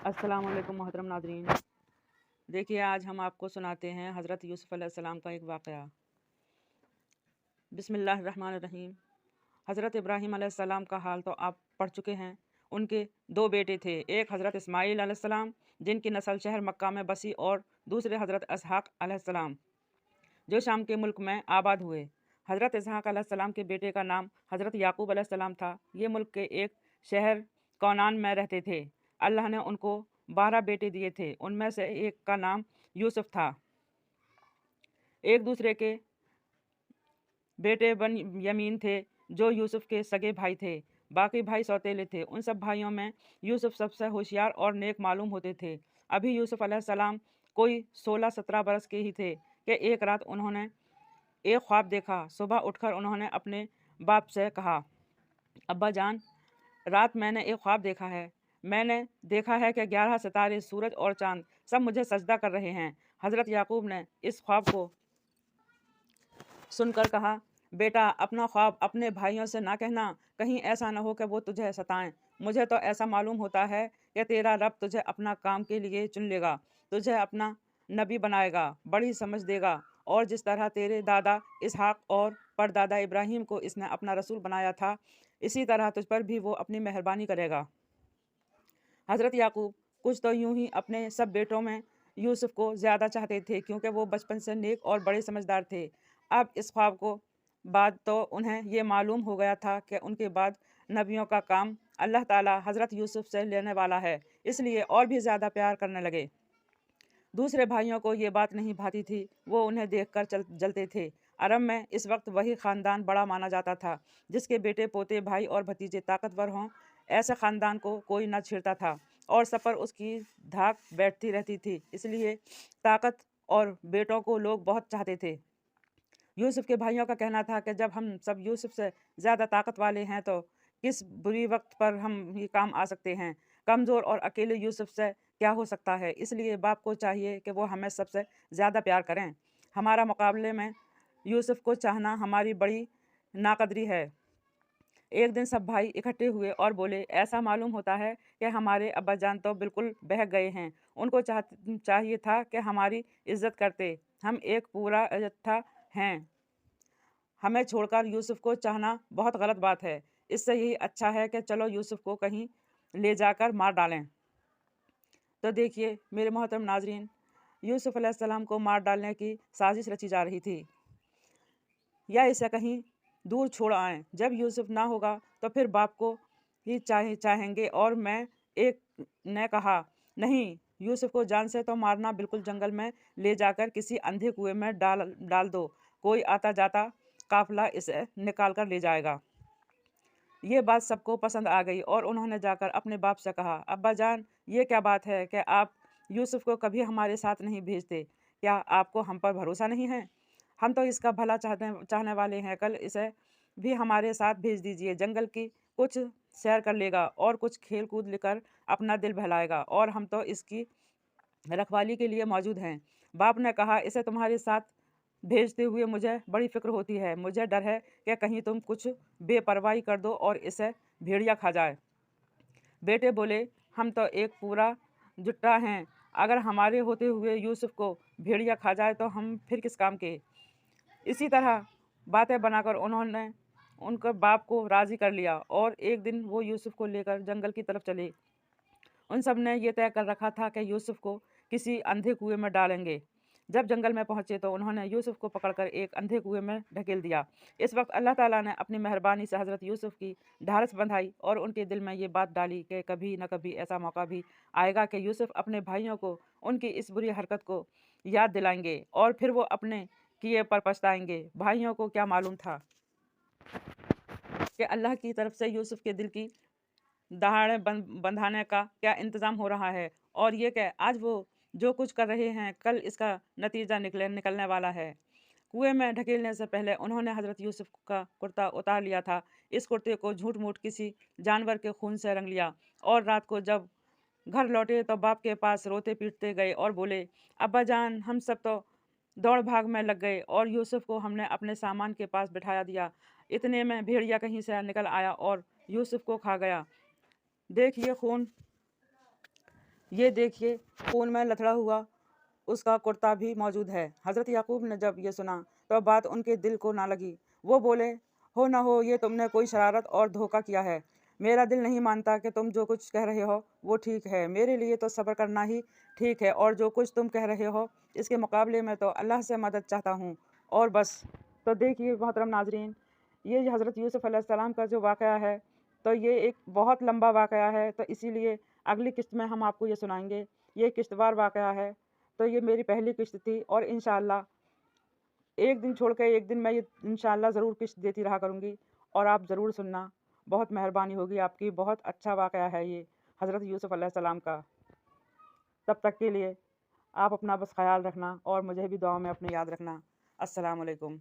अस्सलाम वालेकुम मोहतरम नाज़रीन। देखिए, आज हम आपको सुनाते हैं हज़रत यूसुफ़ अलैहिस्सलाम का एक वाक़या। बिस्मिल्लाहिर्रहमानिर्रहीम। हज़रत इब्राहीम अलैहिस्सलाम का हाल तो आप पढ़ चुके हैं। उनके दो बेटे थे, एक हज़रत इस्माईल अलैहिस्सलाम जिनकी नस्ल शहर मक्का में बसी, और दूसरे हज़रत इसहाक़ अलैहिस्सलाम जो शाम के मुल्क में आबाद हुए। हज़रत इसहाक़ अलैहिस्सलाम के बेटे का नाम हज़रत याकूब अलैहिस्सलाम था। ये मुल्क के एक शहर कौनान में रहते थे। अल्लाह ने उनको 12 बेटे दिए थे। उनमें से एक का नाम यूसुफ था। एक दूसरे के बेटे बन यमीन थे जो यूसुफ के सगे भाई थे। बाकी भाई सौतेले थे। उन सब भाइयों में यूसुफ सबसे होशियार और नेक मालूम होते थे। अभी यूसुफ अलैहिस्सलाम कोई 16-17 बरस के ही थे कि एक रात उन्होंने एक ख्वाब देखा। सुबह उठकर उन्होंने अपने बाप से कहा, अब्बा जान, रात मैंने एक ख्वाब देखा है। मैंने देखा है कि 11 सितारे, सूरज और चांद सब मुझे सजदा कर रहे हैं। हज़रत याकूब ने इस ख्वाब को सुनकर कहा, बेटा, अपना ख्वाब अपने भाइयों से ना कहना, कहीं ऐसा ना हो कि वो तुझे सताएं। मुझे तो ऐसा मालूम होता है कि तेरा रब तुझे अपना काम के लिए चुन लेगा, तुझे अपना नबी बनाएगा, बड़ी समझ देगा, और जिस तरह तेरे दादा इसहाक और परदादा इब्राहिम को इसने अपना रसूल बनाया था, इसी तरह तुझ पर भी वो अपनी मेहरबानी करेगा। हज़रत याकूब कुछ तो यूं ही अपने सब बेटों में यूसुफ को ज़्यादा चाहते थे, क्योंकि वो बचपन से नेक और बड़े समझदार थे। अब इस ख्वाब को बाद तो उन्हें ये मालूम हो गया था कि उनके बाद नबियों का काम अल्लाह ताला हज़रत यूसुफ से लेने वाला है, इसलिए और भी ज़्यादा प्यार करने लगे। दूसरे भाइयों को ये बात नहीं भाती थी। वो उन्हें देखकर जलते थे। अरब में इस वक्त वही ख़ानदान बड़ा माना जाता था जिसके बेटे, पोते, भाई और भतीजे ताकतवर हों। ऐसे ख़ानदान को कोई न छेड़ता था और सब पर उसकी धाक बैठती रहती थी। इसलिए ताकत और बेटों को लोग बहुत चाहते थे। यूसुफ के भाइयों का कहना था कि जब हम सब यूसुफ से ज़्यादा ताकत वाले हैं तो किस बुरी वक्त पर हम ये काम आ सकते हैं। कमज़ोर और अकेले यूसुफ से क्या हो सकता है। इसलिए बाप को चाहिए कि वो हमें सबसे ज़्यादा प्यार करें। हमारा मुकाबले में यूसुफ को चाहना हमारी बड़ी नाकदरी है। एक दिन सब भाई इकट्ठे हुए और बोले, ऐसा मालूम होता है कि हमारे अब्बा जान तो बिल्कुल बहक गए हैं। उनको चाहिए था कि हमारी इज्जत करते। हम एक पूरा जत्था हैं। हमें छोड़कर यूसुफ को चाहना बहुत गलत बात है। इससे यही अच्छा है कि चलो यूसुफ को कहीं ले जाकर मार डालें। तो देखिए मेरे मोहतरम नाजरीन, यूसुफ अलैहिस्सलाम को मार डालने की साजिश रची जा रही थी, या इसे कहीं दूर छोड़ आएं। जब यूसुफ ना होगा तो फिर बाप को ही चाहेंगे। और मैं एक ने कहा, नहीं, यूसुफ को जान से तो मारना, बिल्कुल जंगल में ले जाकर किसी अंधे कुएं में डाल दो। कोई आता जाता काफिला इसे निकाल कर ले जाएगा। ये बात सबको पसंद आ गई और उन्होंने जाकर अपने बाप से कहा, अब्बा जान, ये क्या बात है कि आप यूसुफ को कभी हमारे साथ नहीं भेजते? क्या आपको हम पर भरोसा नहीं है? हम तो इसका भला चाहने वाले हैं। कल इसे भी हमारे साथ भेज दीजिए। जंगल की कुछ सैर कर लेगा और कुछ खेल कूद लेकर अपना दिल बहलाएगा, और हम तो इसकी रखवाली के लिए मौजूद हैं। बाप ने कहा, इसे तुम्हारे साथ भेजते हुए मुझे बड़ी फिक्र होती है। मुझे डर है कि कहीं तुम कुछ बेपरवाही कर दो और इसे भेड़िया खा जाए। बेटे बोले, हम तो एक पूरा जुट्टा हैं। अगर हमारे होते हुए यूसुफ को भेड़िया खा जाए तो हम फिर किस काम के। इसी तरह बातें बनाकर उन्होंने उनके बाप को राज़ी कर लिया और एक दिन वो यूसुफ को लेकर जंगल की तरफ चले। उन सब ने यह तय कर रखा था कि यूसुफ को किसी अंधे कुएं में डालेंगे। जब जंगल में पहुंचे तो उन्होंने यूसुफ को पकड़कर एक अंधे कुएं में ढकेल दिया। इस वक्त अल्लाह ताला ने अपनी मेहरबानी से हज़रत यूसुफ की ढारस बंधाई और उनके दिल में ये बात डाली कि कभी न कभी ऐसा मौका भी आएगा कि यूसुफ अपने भाइयों को उनकी इस बुरी हरकत को याद दिलाएंगे और फिर वो अपने किए पर पछताएंगे। भाइयों को क्या मालूम था कि अल्लाह की तरफ से यूसुफ के दिल की दहाड़े बंधाने का क्या इंतज़ाम हो रहा है, और ये कि आज वो जो कुछ कर रहे हैं कल इसका नतीजा निकलने वाला है। कुएं में ढकेलने से पहले उन्होंने हज़रत यूसुफ का कुर्ता उतार लिया था। इस कुर्ते को झूठ मूठ किसी जानवर के खून से रंग लिया, और रात को जब घर लौटे तो बाप के पास रोते पीटते गए और बोले, अब्बा जान, हम सब तो दौड़ भाग में लग गए और यूसुफ को हमने अपने सामान के पास बिठाया दिया। इतने में भेड़िया कहीं से निकल आया और यूसुफ को खा गया। देखिए खून یہ دیکھیے خون میں لتھڑا ہوا اس کا کرتا بھی موجود ہے۔ حضرت یعقوب نے جب یہ سنا تو بات ان کے دل کو نہ لگی۔ وہ بولے، ہو نہ ہو یہ تم نے کوئی شرارت اور دھوکہ کیا ہے۔ میرا دل نہیں مانتا کہ تم جو کچھ کہہ رہے ہو وہ ٹھیک ہے۔ میرے لیے تو صبر کرنا ہی ٹھیک ہے، اور جو کچھ تم کہہ رہے ہو اس کے مقابلے میں تو اللہ سے مدد چاہتا ہوں اور بس۔ تو دیکھیے محترم ناظرین، یہ حضرت یوسف علیہ السلام کا جو واقعہ ہے تو یہ ایک بہت لمبا واقعہ ہے، تو اسی لیے اگلی قسط میں ہم آپ کو یہ سنائیں گے۔ یہ قسط وار واقعہ ہے، تو یہ میری پہلی قسط تھی، اور انشاءاللہ ایک دن چھوڑ کے ایک دن میں یہ انشاءاللہ ضرور قسط دیتی رہا کروں گی، اور آپ ضرور سننا، بہت مہربانی ہوگی آپ کی۔ بہت اچھا واقعہ ہے یہ حضرت یوسف علیہ السلام کا۔ تب تک کے لیے آپ اپنا بس خیال رکھنا، اور مجھے بھی دعاؤں میں اپنے یاد رکھنا۔ السلام علیکم۔